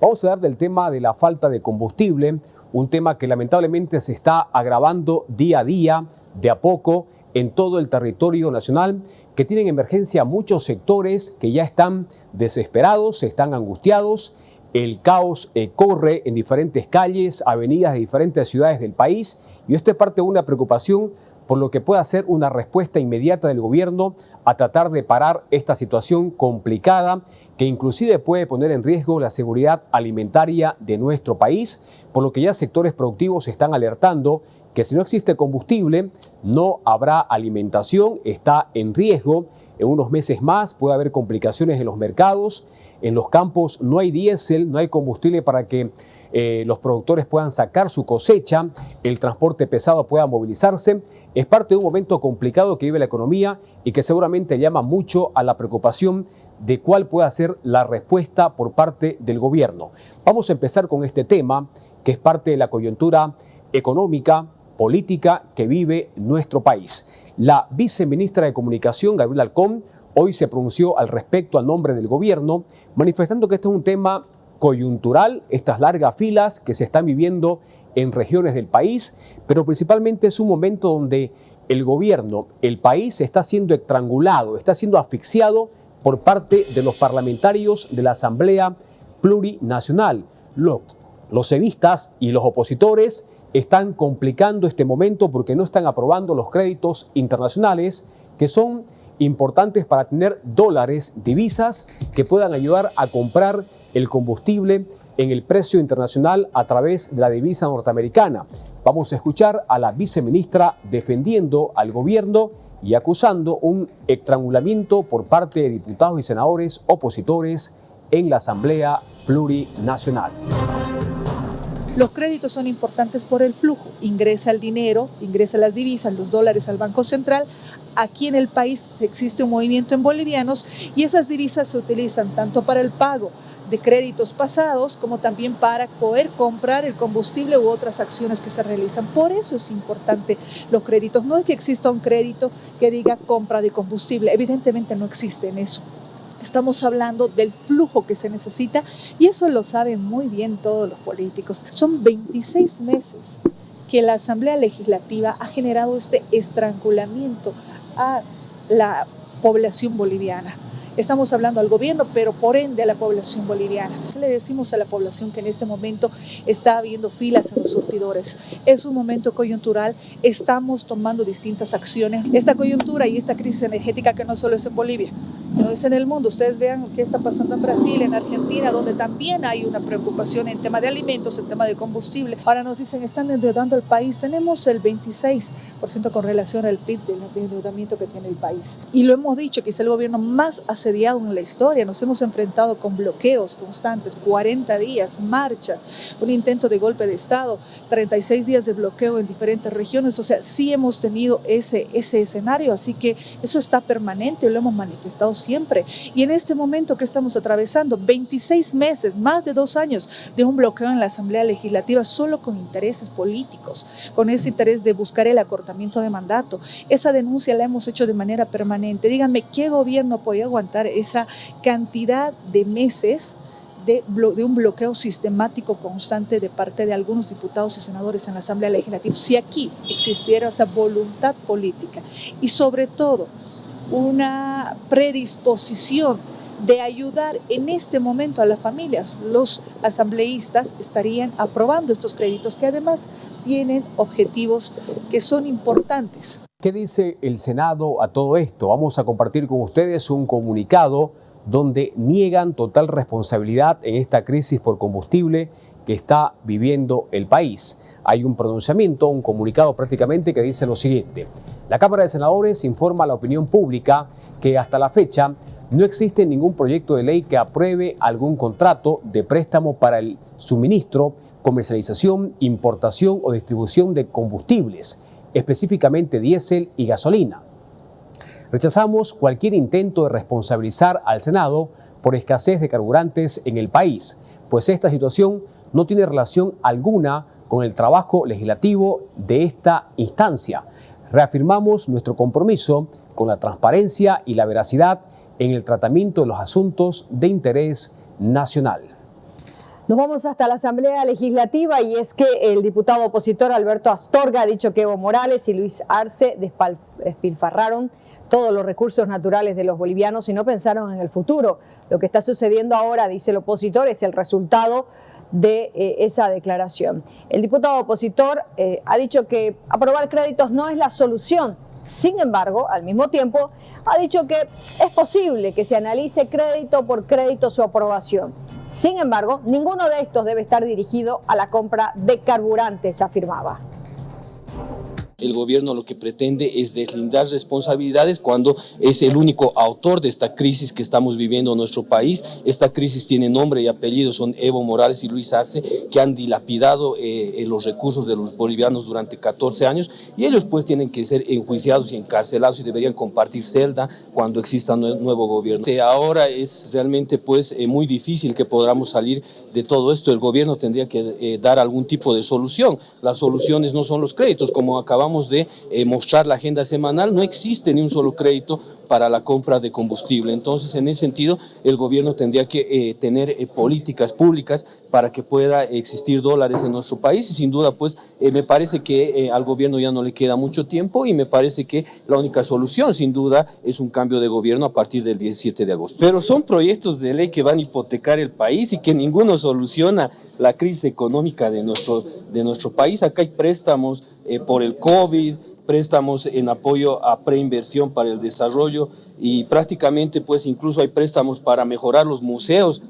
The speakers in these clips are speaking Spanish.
Vamos a hablar del tema de la falta de combustible, un tema que lamentablemente se está agravando día a día, de a poco, en todo el territorio nacional, que tienen emergencia muchos sectores que ya están desesperados, están angustiados. El caos corre en diferentes calles, avenidas de diferentes ciudades del país, y esto es parte de una preocupación por lo que pueda ser una respuesta inmediata del gobierno a tratar de parar esta situación complicada que inclusive puede poner en riesgo la seguridad alimentaria de nuestro país, por lo que ya sectores productivos están alertando que si no existe combustible no habrá alimentación, está en riesgo. En unos meses más puede haber complicaciones en los mercados, en los campos no hay diésel, no hay combustible para que los productores puedan sacar su cosecha, el transporte pesado pueda movilizarse. Es parte de un momento complicado que vive la economía y que seguramente llama mucho a la preocupación de cuál pueda ser la respuesta por parte del gobierno. Vamos a empezar con este tema, que es parte de la coyuntura económica, política que vive nuestro país. La viceministra de Comunicación, Gabriela Alcón, hoy se pronunció al respecto a nombre del gobierno, manifestando que este es un tema coyuntural, estas largas filas que se están viviendo en regiones del país, pero principalmente es un momento donde el gobierno, el país está siendo estrangulado, está siendo asfixiado por parte de los parlamentarios de la Asamblea Plurinacional. Los evistas y los opositores están complicando este momento porque no están aprobando los créditos internacionales que son importantes para tener dólares, divisas que puedan ayudar a comprar el combustible en el precio internacional a través de la divisa norteamericana. Vamos a escuchar a la viceministra defendiendo al gobierno y acusando un estrangulamiento por parte de diputados y senadores opositores en la Asamblea Plurinacional. Los créditos son importantes por el flujo. Ingresa el dinero, ingresan las divisas, los dólares al Banco Central. Aquí en el país existe un movimiento en bolivianos y esas divisas se utilizan tanto para el pago de créditos pasados como también para poder comprar el combustible u otras acciones que se realizan. Por eso es importante los créditos. No es que exista un crédito que diga compra de combustible. Evidentemente no existe en eso. Estamos hablando del flujo que se necesita y eso lo saben muy bien todos los políticos. Son 26 meses que la Asamblea Legislativa ha generado este estrangulamiento a la población boliviana. Estamos hablando al gobierno, pero por ende a la población boliviana. ¿Qué le decimos a la población que en este momento está habiendo filas en los surtidores? Es un momento coyuntural, estamos tomando distintas acciones. Esta coyuntura y esta crisis energética que no solo es en Bolivia, sino es en el mundo. Ustedes vean qué está pasando en Brasil, en Argentina, donde también hay una preocupación en tema de alimentos, en tema de combustible. Ahora nos dicen, están endeudando el país. Tenemos el 26% con relación al PIB del endeudamiento que tiene el país. Y lo hemos dicho, que es el gobierno más asediado en la historia. Nos hemos enfrentado con bloqueos constantes, 40 días, marchas, un intento de golpe de Estado, 36 días de bloqueo en diferentes regiones. O sea, sí hemos tenido ese escenario, así que eso está permanente, lo hemos manifestado siempre. Y en este momento que estamos atravesando, 26 meses, más de 2 años de un bloqueo en la Asamblea Legislativa solo con intereses políticos, con ese interés de buscar el acortamiento de mandato. Esa denuncia la hemos hecho de manera permanente. Díganme, ¿qué gobierno podía aguantar esa cantidad de meses de un bloqueo sistemático constante de parte de algunos diputados y senadores en la Asamblea Legislativa? Si aquí existiera esa voluntad política y sobre todo una predisposición de ayudar en este momento a las familias, los asambleístas estarían aprobando estos créditos que además tienen objetivos que son importantes. ¿Qué dice el Senado a todo esto? Vamos a compartir con ustedes un comunicado donde niegan total responsabilidad en esta crisis por combustible que está viviendo el país. Hay un pronunciamiento, un comunicado prácticamente que dice lo siguiente. La Cámara de Senadores informa a la opinión pública que hasta la fecha no existe ningún proyecto de ley que apruebe algún contrato de préstamo para el suministro, comercialización, importación o distribución de combustibles, específicamente diésel y gasolina. Rechazamos cualquier intento de responsabilizar al Senado por escasez de carburantes en el país, pues esta situación no tiene relación alguna con el trabajo legislativo de esta instancia. Reafirmamos nuestro compromiso con la transparencia y la veracidad en el tratamiento de los asuntos de interés nacional. Nos vamos hasta la Asamblea Legislativa y es que el diputado opositor Alberto Astorga ha dicho que Evo Morales y Luis Arce despilfarraron todos los recursos naturales de los bolivianos y no pensaron en el futuro. Lo que está sucediendo ahora, dice el opositor, es el resultado de esa declaración. El diputado opositor ha dicho que aprobar créditos no es la solución. Sin embargo, al mismo tiempo, ha dicho que es posible que se analice crédito por crédito su aprobación. Sin embargo, ninguno de estos debe estar dirigido a la compra de carburantes, afirmaba. El gobierno lo que pretende es deslindar responsabilidades cuando es el único autor de esta crisis que estamos viviendo en nuestro país. Esta crisis tiene nombre y apellido, son Evo Morales y Luis Arce, que han dilapidado los recursos de los bolivianos durante 14 años y ellos pues tienen que ser enjuiciados y encarcelados y deberían compartir celda cuando exista un nuevo gobierno. Ahora es realmente pues muy difícil que podamos salir de todo esto. El gobierno tendría que dar algún tipo de solución. Las soluciones no son los créditos, como acabamos de mostrar la agenda semanal, no existe ni un solo crédito para la compra de combustible. Entonces, en ese sentido, el gobierno tendría que tener políticas públicas para que pueda existir dólares en nuestro país y sin duda, pues, me parece que al gobierno ya no le queda mucho tiempo y me parece que la única solución, sin duda, es un cambio de gobierno a partir del 17 de agosto. Pero son proyectos de ley que van a hipotecar el país y que ninguno soluciona la crisis económica de nuestro país. Acá hay préstamos por el COVID, préstamos en apoyo a preinversión para el desarrollo y prácticamente pues incluso hay préstamos para mejorar los museos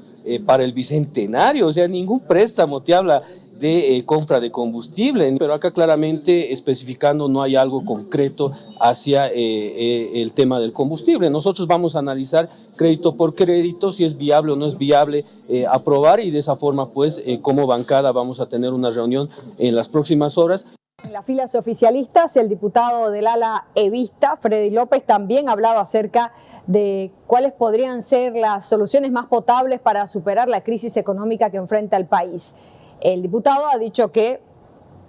para el bicentenario, o sea, ningún préstamo te habla de compra de combustible, pero acá claramente especificando no hay algo concreto hacia el tema del combustible. Nosotros vamos a analizar crédito por crédito, si es viable o no es viable aprobar y de esa forma pues como bancada vamos a tener una reunión en las próximas horas. En las filas oficialistas, el diputado del ala evista, Freddy López, también ha hablado acerca de cuáles podrían ser las soluciones más potables para superar la crisis económica que enfrenta el país. El diputado ha dicho que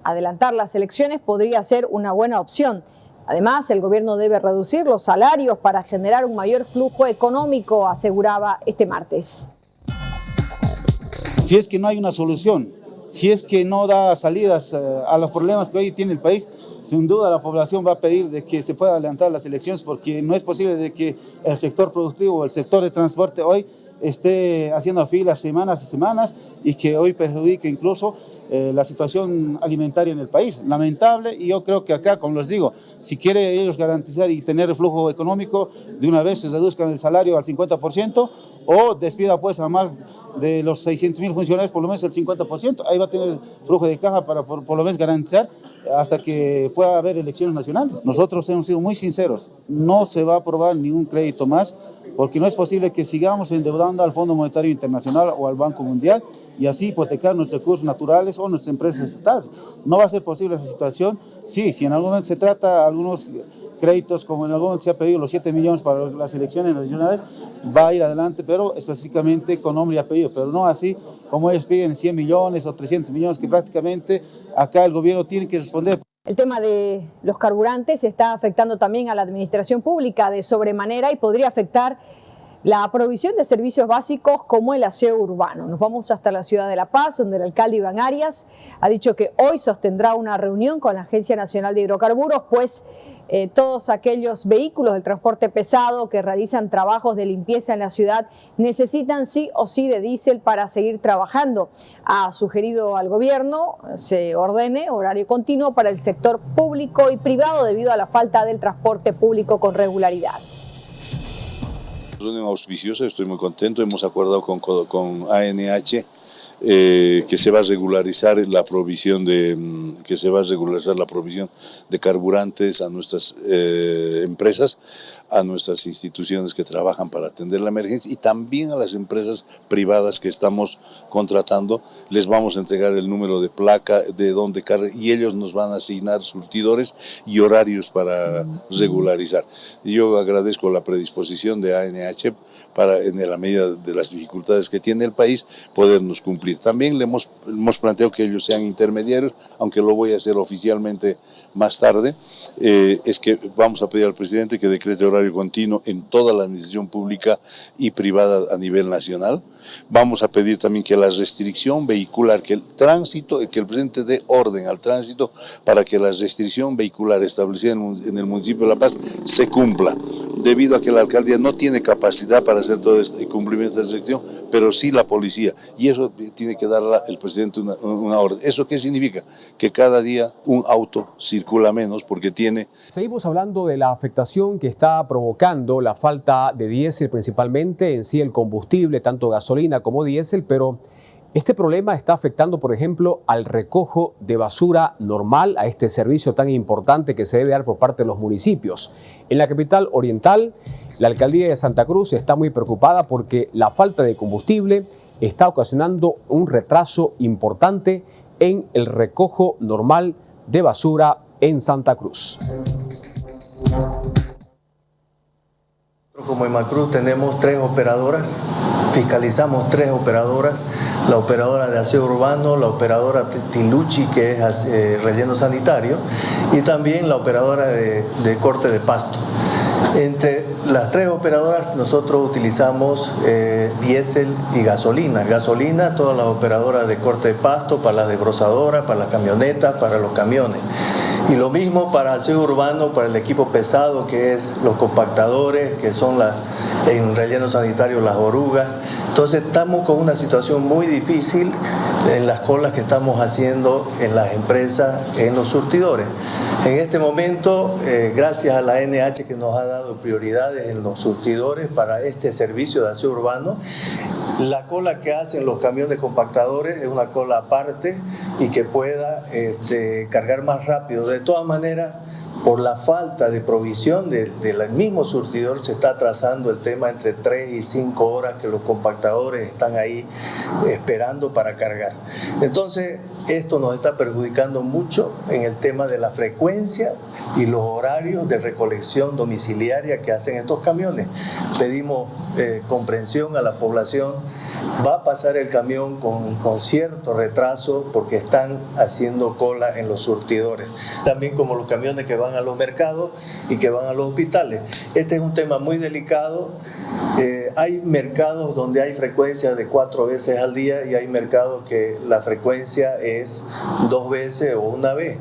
adelantar las elecciones podría ser una buena opción. Además, el gobierno debe reducir los salarios para generar un mayor flujo económico, aseguraba este martes. Si es que no hay una solución, si es que no da salidas a los problemas que hoy tiene el país, sin duda la población va a pedir de que se pueda adelantar las elecciones porque no es posible de que el sector productivo, el sector de transporte hoy esté haciendo filas semanas y semanas y que hoy perjudique incluso la situación alimentaria en el país. Lamentable, y yo creo que acá, como les digo, si quiere ellos garantizar y tener el flujo económico, de una vez se reduzcan el salario al 50% o despida pues a más de los 600.000 funcionarios, por lo menos el 50%, ahí va a tener flujo de caja para por lo menos garantizar hasta que pueda haber elecciones nacionales. Nosotros hemos sido muy sinceros, no se va a aprobar ningún crédito más, porque no es posible que sigamos endeudando al Fondo Monetario Internacional o al Banco Mundial y así hipotecar nuestros recursos naturales o nuestras empresas estatales. No va a ser posible esa situación. Sí, si en algún momento se trata algunos créditos, como en algún momento se ha pedido los 7 millones para las elecciones nacionales, va a ir adelante, pero específicamente con nombre y apellido, pero no así como ellos piden 100 millones o 300 millones, que prácticamente acá el gobierno tiene que responder. El tema de los carburantes está afectando también a la administración pública de sobremanera y podría afectar la provisión de servicios básicos como el aseo urbano. Nos vamos hasta la ciudad de La Paz, donde el alcalde Iván Arias ha dicho que hoy sostendrá una reunión con la Agencia Nacional de Hidrocarburos, pues todos aquellos vehículos del transporte pesado que realizan trabajos de limpieza en la ciudad necesitan sí o sí de diésel para seguir trabajando. Ha sugerido al gobierno se ordene horario continuo para el sector público y privado debido a la falta del transporte público con regularidad. Reunión auspiciosa, estoy muy contento, hemos acordado con ANH que se va a regularizar la provisión de carburantes a nuestras empresas, a nuestras instituciones que trabajan para atender la emergencia y también a las empresas privadas que estamos contratando. Les vamos a entregar el número de placa de donde cargan y ellos nos van a asignar surtidores y horarios para regularizar. Yo agradezco la predisposición de ANH para, en la medida de las dificultades que tiene el país, podernos cumplir. cumplir. También le hemos planteado que ellos sean intermediarios, aunque lo voy a hacer oficialmente más tarde. Es que vamos a pedir al presidente que decrete horario continuo en toda la administración pública y privada a nivel nacional. Vamos a pedir también que la restricción vehicular, que el tránsito, que el presidente dé orden al tránsito para que la restricción vehicular establecida en el municipio de La Paz se cumpla, debido a que la alcaldía no tiene capacidad para hacer todo este cumplimiento de restricción, pero sí la policía, y eso tiene que dar el presidente una orden. ¿Eso qué significa? Que cada día un auto circula menos porque tiene... Seguimos hablando de la afectación que está provocando la falta de diésel, principalmente en sí el combustible, tanto gasolina como diésel, pero este problema está afectando, por ejemplo, al recojo de basura normal, a este servicio tan importante que se debe dar por parte de los municipios. En la capital oriental, la alcaldía de Santa Cruz está muy preocupada porque la falta de combustible está ocasionando un retraso importante en el recojo normal de basura en Santa Cruz. Como en Macruz tenemos 3 operadoras, fiscalizamos 3 operadoras, la operadora de aseo urbano, la operadora Tiluchi, que es relleno sanitario, y también la operadora de corte de pasto. Entre las 3 operadoras nosotros utilizamos diésel y gasolina. Gasolina, todas las operadoras de corte de pasto, para las desbrozadoras, para las camionetas, para los camiones. Y lo mismo para aseo urbano, para el equipo pesado, que es los compactadores, que son en relleno sanitario las orugas. Entonces estamos con una situación muy difícil en las colas que estamos haciendo en las empresas, en los surtidores. En este momento, gracias a la NH que nos ha dado prioridades en los surtidores para este servicio de aseo urbano, la cola que hacen los camiones compactadores es una cola aparte y que pueda cargar más rápido. De todas maneras, por la falta de provisión del mismo surtidor, se está atrasando el tema entre 3 y 5 horas que los compactadores están ahí esperando para cargar. Entonces, esto nos está perjudicando mucho en el tema de la frecuencia y los horarios de recolección domiciliaria que hacen estos camiones. Pedimos comprensión a la población. Va a pasar el camión con cierto retraso porque están haciendo cola en los surtidores. También como los camiones que van a los mercados y que van a los hospitales. Este es un tema muy delicado. Hay mercados donde hay frecuencia de 4 veces al día y hay mercados que la frecuencia es 2 veces o 1 vez.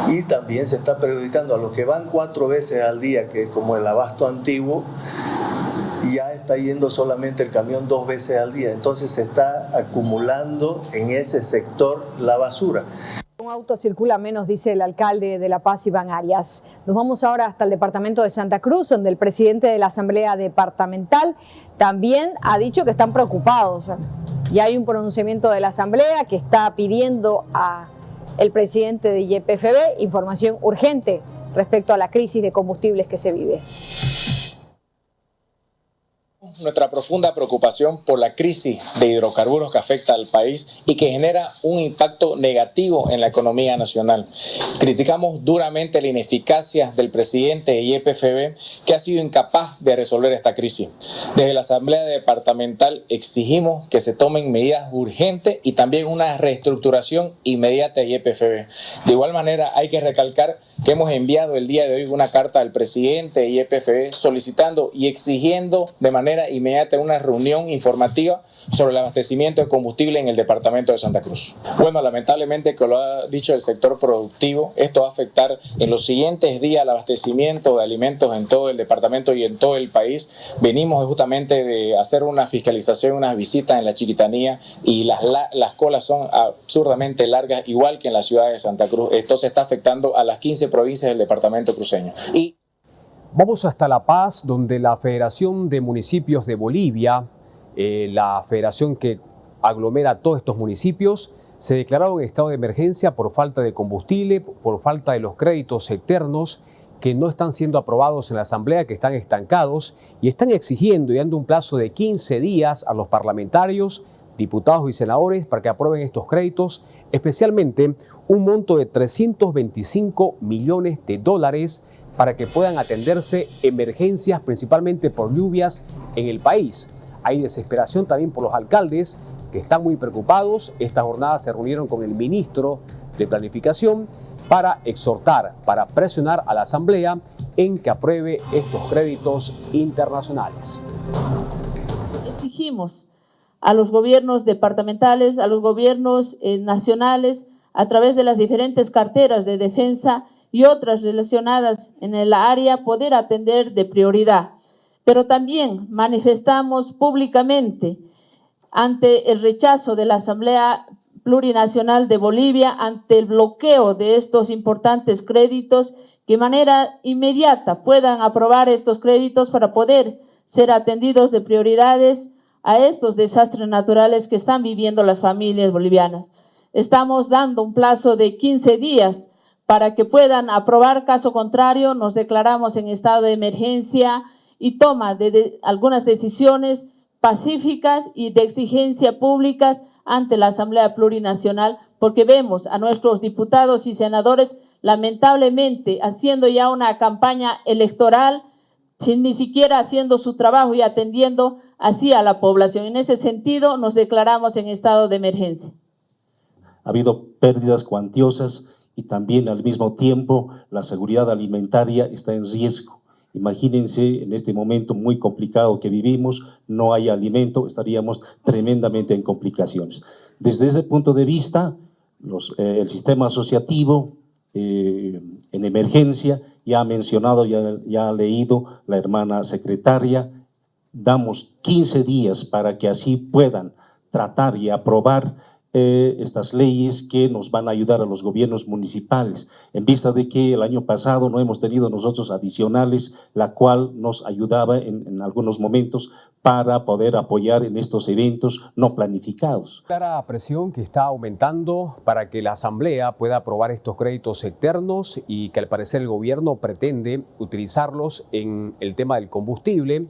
Y también se está perjudicando a los que van 4 veces al día, que es como el abasto antiguo, ya está yendo solamente el camión 2 veces al día. Entonces se está acumulando en ese sector la basura. Un auto circula menos, dice el alcalde de La Paz, Iván Arias. Nos vamos ahora hasta el departamento de Santa Cruz, donde el presidente de la Asamblea Departamental también ha dicho que están preocupados. Ya hay un pronunciamiento de la Asamblea que está pidiendo al presidente de YPFB información urgente respecto a la crisis de combustibles que se vive. Nuestra profunda preocupación por la crisis de hidrocarburos que afecta al país y que genera un impacto negativo en la economía nacional. Criticamos duramente la ineficacia del presidente de YPFB, que ha sido incapaz de resolver esta crisis. Desde la Asamblea Departamental exigimos que se tomen medidas urgentes y también una reestructuración inmediata de YPFB. De igual manera, hay que recalcar que hemos enviado el día de hoy una carta al presidente de YPFB solicitando y exigiendo de manera inmediata una reunión informativa sobre el abastecimiento de combustible en el departamento de Santa Cruz. Bueno, lamentablemente, que lo ha dicho el sector productivo, esto va a afectar en los siguientes días el abastecimiento de alimentos en todo el departamento y en todo el país. Venimos justamente de hacer una fiscalización, unas visitas en la Chiquitanía y las colas son absurdamente largas, igual que en la ciudad de Santa Cruz. Esto se está afectando a las 15 provincias del departamento cruceño. Vamos hasta La Paz, donde la Federación de Municipios de Bolivia, la federación que aglomera a todos estos municipios, se declararon en estado de emergencia por falta de combustible, por falta de los créditos externos que no están siendo aprobados en la Asamblea, que están estancados, y están exigiendo y dando un plazo de 15 días a los parlamentarios, diputados y senadores para que aprueben estos créditos, especialmente un monto de $325 millones para que puedan atenderse emergencias, principalmente por lluvias en el país. Hay desesperación también por los alcaldes que están muy preocupados. Esta jornada se reunieron con el ministro de Planificación para exhortar, para presionar a la Asamblea en que apruebe estos créditos internacionales. Exigimos a los gobiernos departamentales, a los gobiernos nacionales, a través de las diferentes carteras de defensa y otras relacionadas en el área, poder atender de prioridad. Pero también manifestamos públicamente ante el rechazo de la Asamblea Plurinacional de Bolivia, ante el bloqueo de estos importantes créditos, que de manera inmediata puedan aprobar estos créditos para poder ser atendidos de prioridades a estos desastres naturales que están viviendo las familias bolivianas. Estamos dando un plazo de 15 días para que puedan aprobar, caso contrario nos declaramos en estado de emergencia y toma de algunas decisiones pacíficas y de exigencia públicas ante la Asamblea Plurinacional, porque vemos a nuestros diputados y senadores lamentablemente haciendo ya una campaña electoral sin ni siquiera haciendo su trabajo y atendiendo así a la población. En ese sentido, nos declaramos en estado de emergencia. Ha habido pérdidas cuantiosas y también al mismo tiempo la seguridad alimentaria está en riesgo. Imagínense en este momento muy complicado que vivimos, no hay alimento, estaríamos tremendamente en complicaciones. Desde ese punto de vista, el sistema asociativo en emergencia, ya ha mencionado, ya ha leído la hermana secretaria, damos 15 días para que así puedan tratar y aprobar estas leyes que nos van a ayudar a los gobiernos municipales, en vista de que el año pasado no hemos tenido nosotros adicionales, la cual nos ayudaba en algunos momentos para poder apoyar en estos eventos no planificados. Clara presión que está aumentando para que la Asamblea pueda aprobar estos créditos externos y que al parecer el gobierno pretende utilizarlos en el tema del combustible,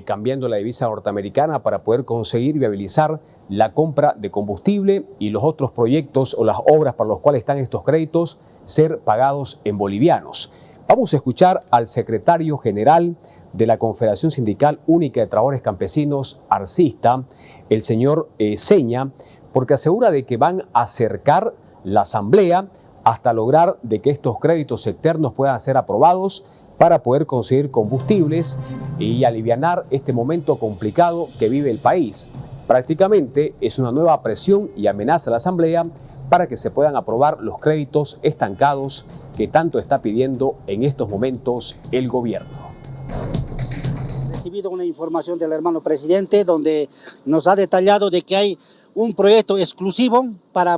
cambiando la divisa norteamericana para poder conseguir viabilizar la compra de combustible y los otros proyectos o las obras para los cuales están estos créditos ser pagados en bolivianos. Vamos a escuchar al secretario general de la Confederación Sindical Única de Trabajadores Campesinos, Arcista, el señor Seña, porque asegura de que van a acercar la Asamblea hasta lograr de que estos créditos externos puedan ser aprobados para poder conseguir combustibles y alivianar este momento complicado que vive el país. Prácticamente es una nueva presión y amenaza a la Asamblea para que se puedan aprobar los créditos estancados que tanto está pidiendo en estos momentos el gobierno. He recibido una información del hermano presidente donde nos ha detallado de que hay un proyecto exclusivo para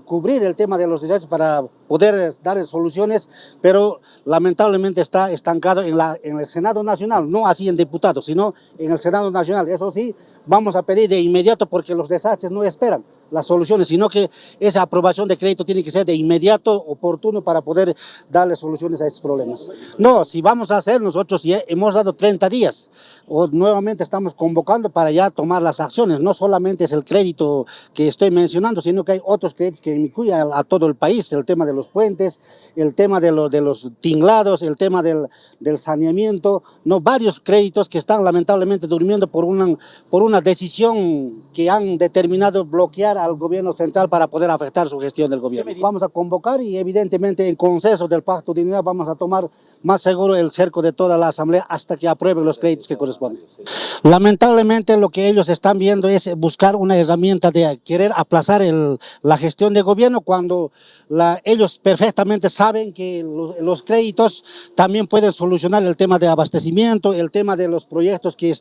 cubrir el tema de los desastres, para poder dar soluciones, pero lamentablemente está estancado en el Senado Nacional, no así en diputados, sino en el Senado Nacional. Eso sí, vamos a pedir de inmediato porque los desastres no esperan las soluciones, sino que esa aprobación de crédito tiene que ser de inmediato, oportuno, para poder darle soluciones a estos problemas. No, si vamos a hacer, nosotros ya hemos dado 30 días, o nuevamente estamos convocando para ya tomar las acciones. No solamente es el crédito que estoy mencionando, sino que hay otros créditos que incluyen a todo el país, el tema de los puentes, el tema de los tinglados, el tema del saneamiento, no, varios créditos que están lamentablemente durmiendo por una decisión que han determinado bloquear al gobierno central para poder afectar su gestión del gobierno. Vamos a convocar y evidentemente en consenso del Pacto de Unidad vamos a tomar más seguro el cerco de toda la Asamblea hasta que aprueben los créditos que corresponden. Lamentablemente lo que ellos están viendo es buscar una herramienta de querer aplazar la gestión de gobierno cuando ellos perfectamente saben que los créditos también pueden solucionar el tema de abastecimiento, el tema de los proyectos que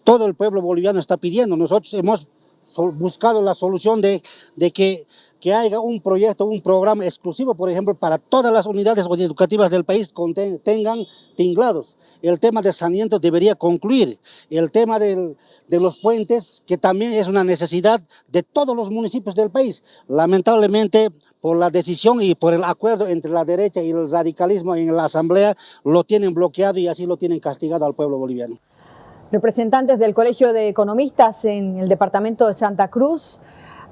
todo el pueblo boliviano está pidiendo. Nosotros hemos buscado la solución de que haya un proyecto, un programa exclusivo, por ejemplo, para todas las unidades educativas del país tengan tinglados. El tema de saneamiento debería concluir. El tema de los puentes, que también es una necesidad de todos los municipios del país. Lamentablemente, por la decisión y por el acuerdo entre la derecha y el radicalismo en la Asamblea, lo tienen bloqueado y así lo tienen castigado al pueblo boliviano. Representantes del Colegio de Economistas en el departamento de Santa Cruz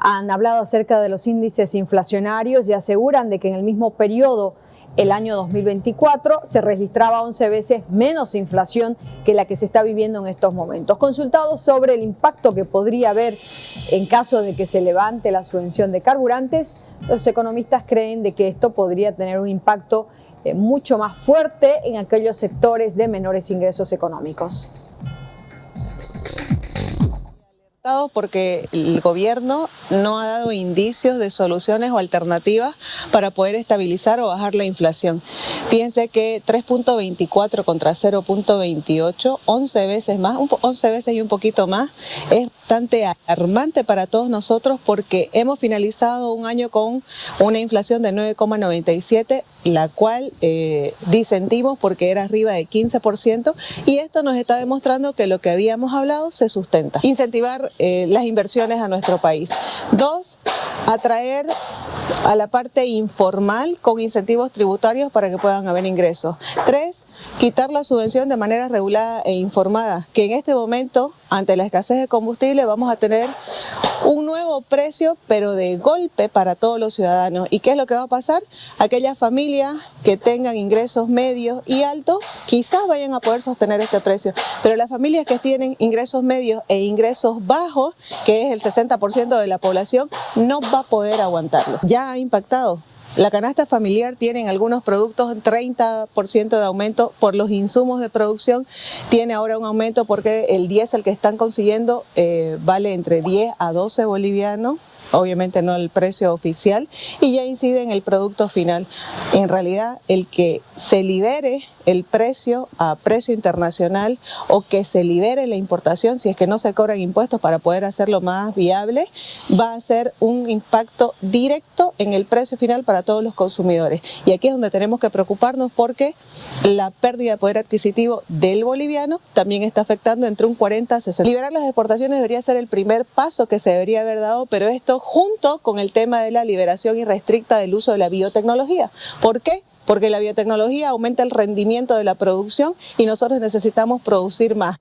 han hablado acerca de los índices inflacionarios y aseguran de que en el mismo periodo el año 2024 se registraba 11 veces menos inflación que la que se está viviendo en estos momentos. Consultados sobre el impacto que podría haber en caso de que se levante la subvención de carburantes, los economistas creen de que esto podría tener un impacto mucho más fuerte en aquellos sectores de menores ingresos económicos. Porque el gobierno no ha dado indicios de soluciones o alternativas para poder estabilizar o bajar la inflación. Fíjense que 3.24 contra 0.28, 11 veces más, 11 veces y un poquito más, es bastante alarmante para todos nosotros porque hemos finalizado un año con una inflación de 9,97, la cual disentimos porque era arriba de 15%, y esto nos está demostrando que lo que habíamos hablado se sustenta. Incentivar las inversiones a nuestro país. 2, atraer a la parte informal con incentivos tributarios para que puedan haber ingresos. 3, quitar la subvención de manera regulada e informada, que en este momento, ante la escasez de combustible, vamos a tener un nuevo precio, pero de golpe para todos los ciudadanos. ¿Y qué es lo que va a pasar? Aquellas familias que tengan ingresos medios y altos, quizás vayan a poder sostener este precio, pero las familias que tienen ingresos medios e ingresos bajos, que es el 60% de la población, no va a poder aguantarlo. Ya ha impactado. La canasta familiar tiene en algunos productos 30% de aumento por los insumos de producción, tiene ahora un aumento porque el diésel que están consiguiendo vale entre 10 a 12 bolivianos, obviamente no el precio oficial, y ya incide en el producto final. En realidad, el que se libere el precio a precio internacional o que se libere la importación, si es que no se cobran impuestos para poder hacerlo más viable, va a ser un impacto directo en el precio final para todos los consumidores. Y aquí es donde tenemos que preocuparnos porque la pérdida de poder adquisitivo del boliviano también está afectando entre un 40 a 60. Liberar las exportaciones debería ser el primer paso que se debería haber dado, pero esto junto con el tema de la liberación irrestricta del uso de la biotecnología. ¿Por qué? Porque la biotecnología aumenta el rendimiento de la producción y nosotros necesitamos producir más.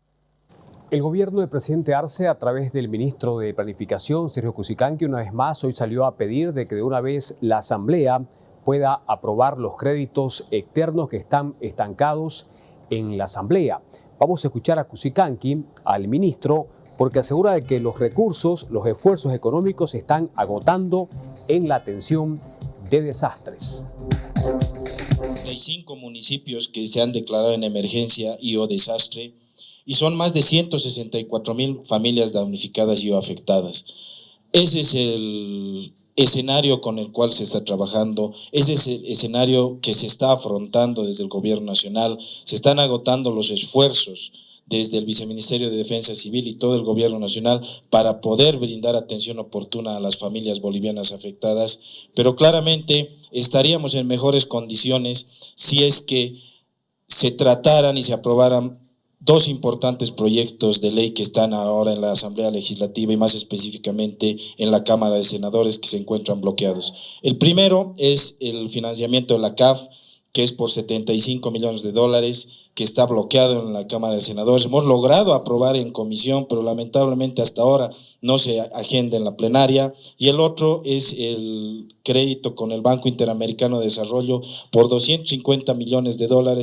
El gobierno del presidente Arce, a través del ministro de Planificación, Sergio Cusicanqui, una vez más hoy salió a pedir de que de una vez la Asamblea pueda aprobar los créditos externos que están estancados en la Asamblea. Vamos a escuchar a Cusicanqui, al ministro, porque asegura de que los recursos, los esfuerzos económicos se están agotando en la atención de desastres. Hay 5 municipios que se han declarado en emergencia y o desastre y son más de 164,000 familias damnificadas y o afectadas. Ese es el escenario con el cual se está trabajando, ese es el escenario que se está afrontando desde el gobierno nacional. Se están agotando los esfuerzos desde el Viceministerio de Defensa Civil y todo el gobierno nacional para poder brindar atención oportuna a las familias bolivianas afectadas, pero claramente estaríamos en mejores condiciones si es que se trataran y se aprobaran 2 importantes proyectos de ley que están ahora en la Asamblea Legislativa y más específicamente en la Cámara de Senadores que se encuentran bloqueados. El primero es el financiamiento de la CAF, que es por $75 millones, que está bloqueado en la Cámara de Senadores. Hemos logrado aprobar en comisión, pero lamentablemente hasta ahora no se agenda en la plenaria. Y el otro es el crédito con el Banco Interamericano de Desarrollo por $250 millones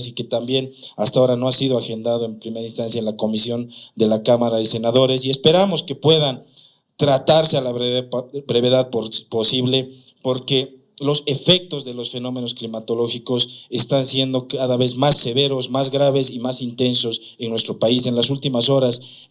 y que también hasta ahora no ha sido agendado en primera instancia en la comisión de la Cámara de Senadores. Y esperamos que puedan tratarse a la brevedad posible, porque los efectos de los fenómenos climatológicos están siendo cada vez más severos, más graves y más intensos en nuestro país. En las últimas horas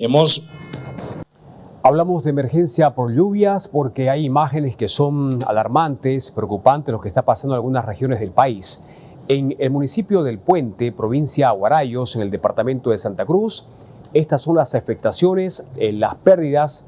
Hablamos de emergencia por lluvias porque hay imágenes que son alarmantes, preocupantes, lo que está pasando en algunas regiones del país. En el municipio del Puente, provincia de Huarayos, en el departamento de Santa Cruz, estas son las afectaciones, las pérdidas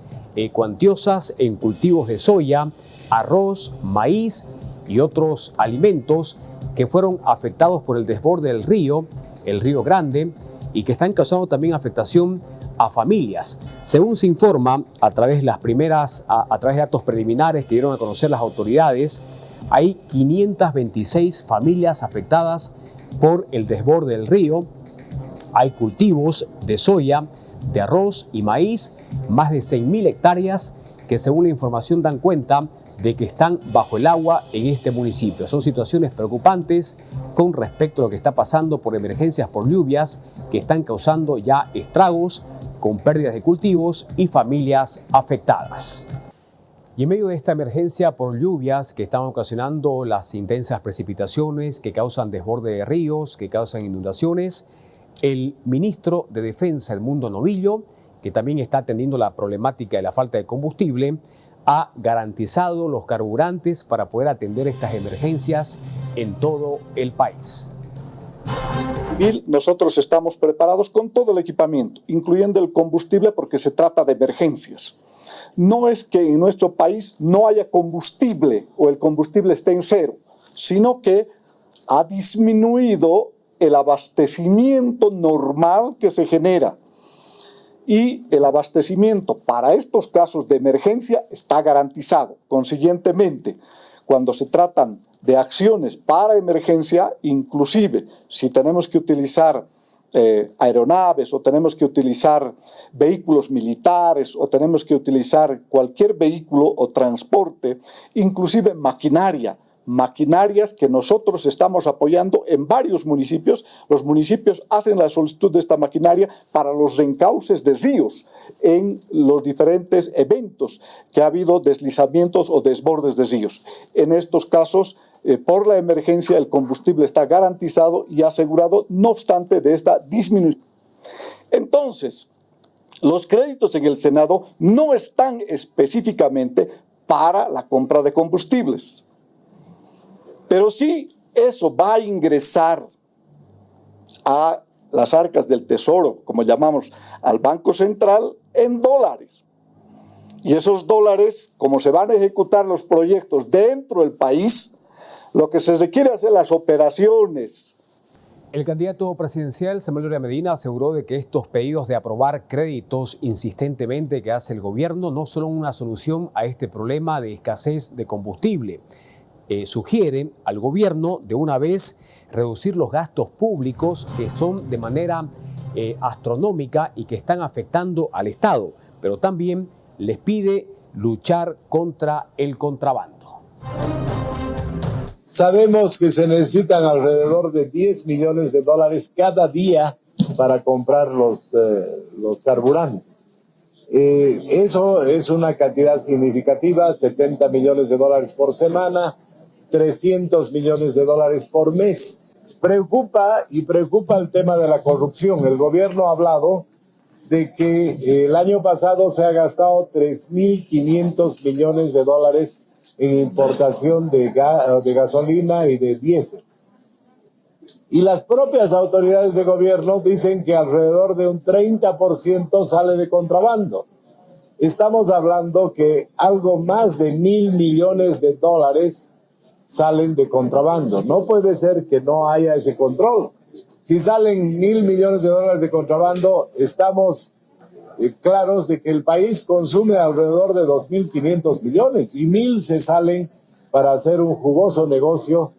cuantiosas en cultivos de soya, arroz, maíz y otros alimentos que fueron afectados por el desborde del río, el Río Grande, y que están causando también afectación a familias. Según se informa, a través de datos preliminares que dieron a conocer las autoridades, hay 526 familias afectadas por el desborde del río. Hay cultivos de soya, de arroz y maíz, más de 6.000 hectáreas que según la información dan cuenta de que están bajo el agua en este municipio. Son situaciones preocupantes con respecto a lo que está pasando por emergencias por lluvias que están causando ya estragos con pérdidas de cultivos y familias afectadas. Y en medio de esta emergencia por lluvias que están ocasionando las intensas precipitaciones que causan desborde de ríos, que causan inundaciones, el ministro de Defensa, Edmundo Novillo, que también está atendiendo la problemática de la falta de combustible, ha garantizado los carburantes para poder atender estas emergencias en todo el país. Nosotros estamos preparados con todo el equipamiento, incluyendo el combustible, porque se trata de emergencias. No es que en nuestro país no haya combustible o el combustible esté en cero, sino que ha disminuido el abastecimiento normal que se genera. Y el abastecimiento para estos casos de emergencia está garantizado. Consiguientemente, cuando se tratan de acciones para emergencia, inclusive si tenemos que utilizar aeronaves o tenemos que utilizar vehículos militares o tenemos que utilizar cualquier vehículo o transporte, inclusive maquinarias que nosotros estamos apoyando en varios municipios. Los municipios hacen la solicitud de esta maquinaria para los reencauces de ríos en los diferentes eventos que ha habido deslizamientos o desbordes de ríos. En estos casos, por la emergencia, el combustible está garantizado y asegurado, no obstante de esta disminución. Entonces, los créditos en el Senado no están específicamente para la compra de combustibles. Pero sí, eso va a ingresar a las arcas del Tesoro, como llamamos, al Banco Central, en dólares. Y esos dólares, como se van a ejecutar los proyectos dentro del país, lo que se requiere hacer las operaciones. El candidato presidencial Samuel Doria Medina aseguró de que estos pedidos de aprobar créditos insistentemente que hace el gobierno no son una solución a este problema de escasez de combustible. Sugiere al gobierno de una vez reducir los gastos públicos que son de manera astronómica y que están afectando al Estado, pero también les pide luchar contra el contrabando. Sabemos que se necesitan alrededor de 10 millones de dólares cada día para comprar los carburantes. Eso es una cantidad significativa, 70 millones de dólares por semana, 300 millones de dólares por mes. Preocupa el tema de la corrupción. El gobierno ha hablado de que el año pasado se ha gastado 3.500 millones de dólares en importación de gasolina y de diésel. Y las propias autoridades de gobierno dicen que alrededor de un 30% sale de contrabando. Estamos hablando que algo más de 1.000 millones de dólares salen de contrabando. No puede ser que no haya ese control. Si salen 1.000 millones de dólares de contrabando, estamos claros de que el país consume alrededor de 2.500 millones y 1.000 se salen para hacer un jugoso negocio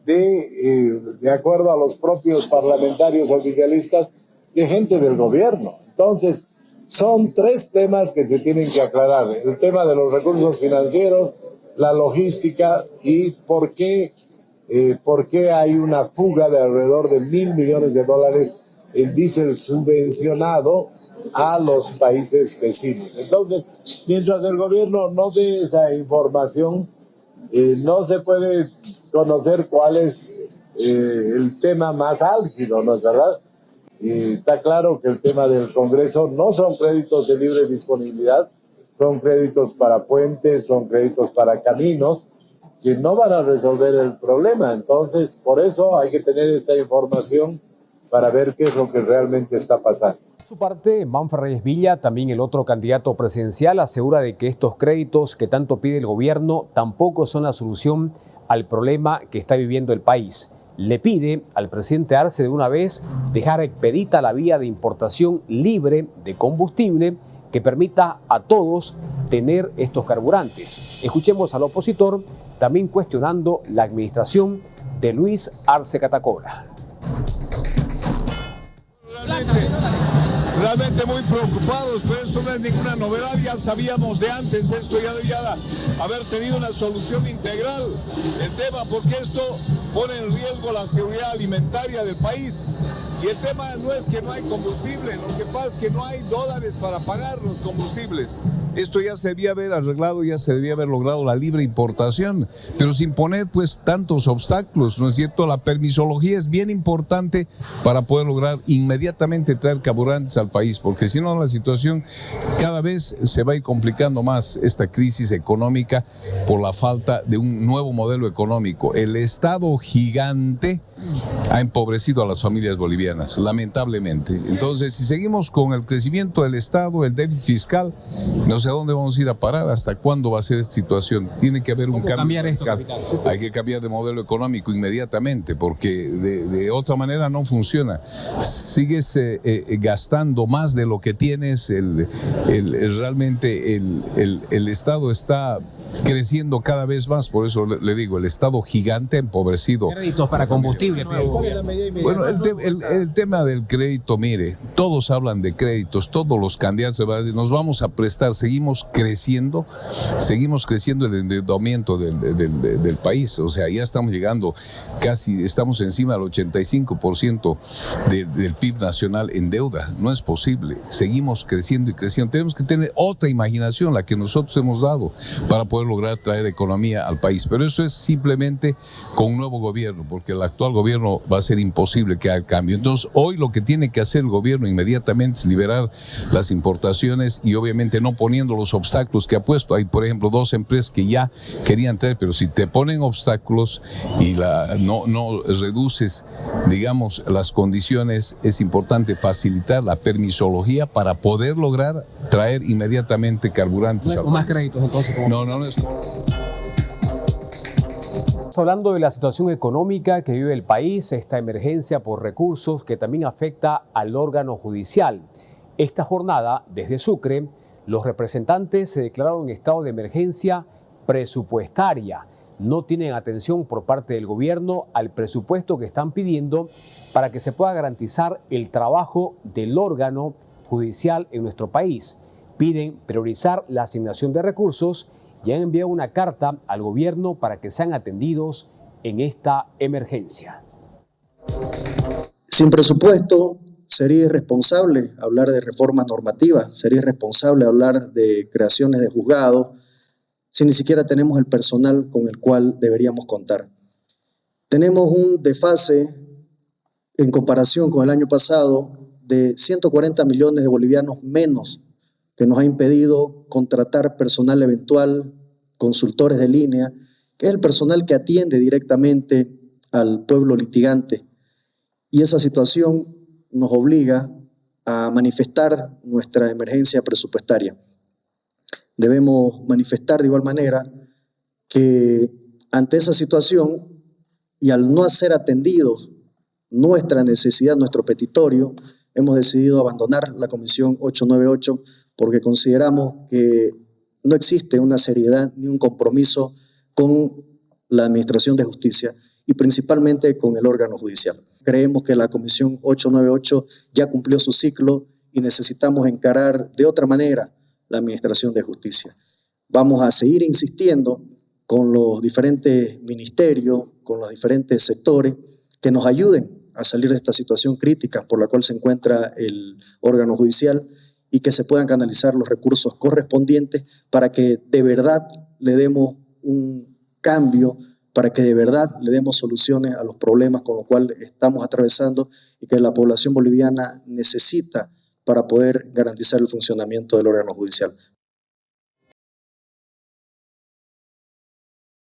de acuerdo a los propios parlamentarios oficialistas de gente del gobierno. Entonces, son tres temas que se tienen que aclarar. El tema de los recursos financieros, la logística y por qué hay una fuga de alrededor de 1.000 millones de dólares en diésel subvencionado a los países vecinos. Entonces, mientras el gobierno no dé esa información, no se puede conocer cuál es el tema más álgido, ¿no es verdad? Está claro que el tema del Congreso no son créditos de libre disponibilidad, son créditos para puentes, son créditos para caminos, que no van a resolver el problema. Entonces, por eso hay que tener esta información para ver qué es lo que realmente está pasando. Por su parte, Manfred Reyes Villa, también el otro candidato presidencial, asegura de que estos créditos que tanto pide el gobierno tampoco son la solución al problema que está viviendo el país. Le pide al presidente Arce de una vez dejar expedita la vía de importación libre de combustible que permita a todos tener estos carburantes. Escuchemos al opositor también cuestionando la administración de Luis Arce Catacora. realmente muy preocupados, pero esto no es ninguna novedad, ya sabíamos de antes, esto ya debía haber tenido una solución integral, el tema, porque esto pone en riesgo la seguridad alimentaria del país. Y el tema no es que no hay combustible, lo que pasa es que no hay dólares para pagar los combustibles. Esto ya se debía haber arreglado, ya se debía haber logrado la libre importación, pero sin poner pues tantos obstáculos, ¿no es cierto? La permisología es bien importante para poder lograr inmediatamente traer carburantes al país, porque si no la situación cada vez se va a ir complicando más, esta crisis económica por la falta de un nuevo modelo económico. El Estado gigante ha empobrecido a las familias bolivianas, lamentablemente. Entonces, si seguimos con el crecimiento del Estado, el déficit fiscal, no sé a dónde vamos a ir a parar, hasta cuándo va a ser esta situación. Tiene que haber un cambio fiscal. Hay que cambiar de modelo económico inmediatamente, porque de otra manera no funciona. Sigues gastando más de lo que tienes, realmente el Estado está creciendo cada vez más, por eso le digo, el Estado gigante empobrecido. Créditos para combustible. Bueno, el tema del crédito, mire, todos hablan de créditos, todos los candidatos nos vamos a prestar, seguimos creciendo el endeudamiento del país, o sea, ya estamos llegando casi, estamos encima del 85% del PIB nacional en deuda, no es posible, seguimos creciendo y creciendo, tenemos que tener otra imaginación, la que nosotros hemos dado, para poder lograr traer economía al país, pero eso es simplemente con un nuevo gobierno, porque el actual gobierno va a ser imposible que haga cambio. Entonces, hoy lo que tiene que hacer el gobierno inmediatamente es liberar las importaciones y obviamente no poniendo los obstáculos que ha puesto. Hay, por ejemplo, 2 empresas que ya querían traer, pero si te ponen obstáculos y no reduces, digamos, las condiciones, es importante facilitar la permisología para poder lograr traer inmediatamente carburantes. ¿No más créditos entonces? No es... Estamos hablando de la situación económica que vive el país, esta emergencia por recursos que también afecta al órgano judicial. Esta jornada, desde Sucre, los representantes se declararon en estado de emergencia presupuestaria. No tienen atención por parte del gobierno al presupuesto que están pidiendo para que se pueda garantizar el trabajo del órgano judicial en nuestro país. Piden priorizar la asignación de recursos y han enviado una carta al gobierno para que sean atendidos en esta emergencia. Sin presupuesto sería irresponsable hablar de reformas normativas, sería irresponsable hablar de creaciones de juzgados, si ni siquiera tenemos el personal con el cual deberíamos contar. Tenemos un desfase en comparación con el año pasado de 140 millones de bolivianos menos, que nos ha impedido contratar personal eventual, consultores de línea, que es el personal que atiende directamente al pueblo litigante. Y esa situación nos obliga a manifestar nuestra emergencia presupuestaria. Debemos manifestar de igual manera que ante esa situación y al no ser atendidos nuestra necesidad, nuestro petitorio, hemos decidido abandonar la Comisión 898 porque consideramos que no existe una seriedad ni un compromiso con la Administración de Justicia y principalmente con el órgano judicial. Creemos que la Comisión 898 ya cumplió su ciclo y necesitamos encarar de otra manera la Administración de Justicia. Vamos a seguir insistiendo con los diferentes ministerios, con los diferentes sectores que nos ayuden a salir de esta situación crítica por la cual se encuentra el órgano judicial y que se puedan canalizar los recursos correspondientes para que de verdad le demos un cambio, para que de verdad le demos soluciones a los problemas con los cuales estamos atravesando y que la población boliviana necesita para poder garantizar el funcionamiento del órgano judicial.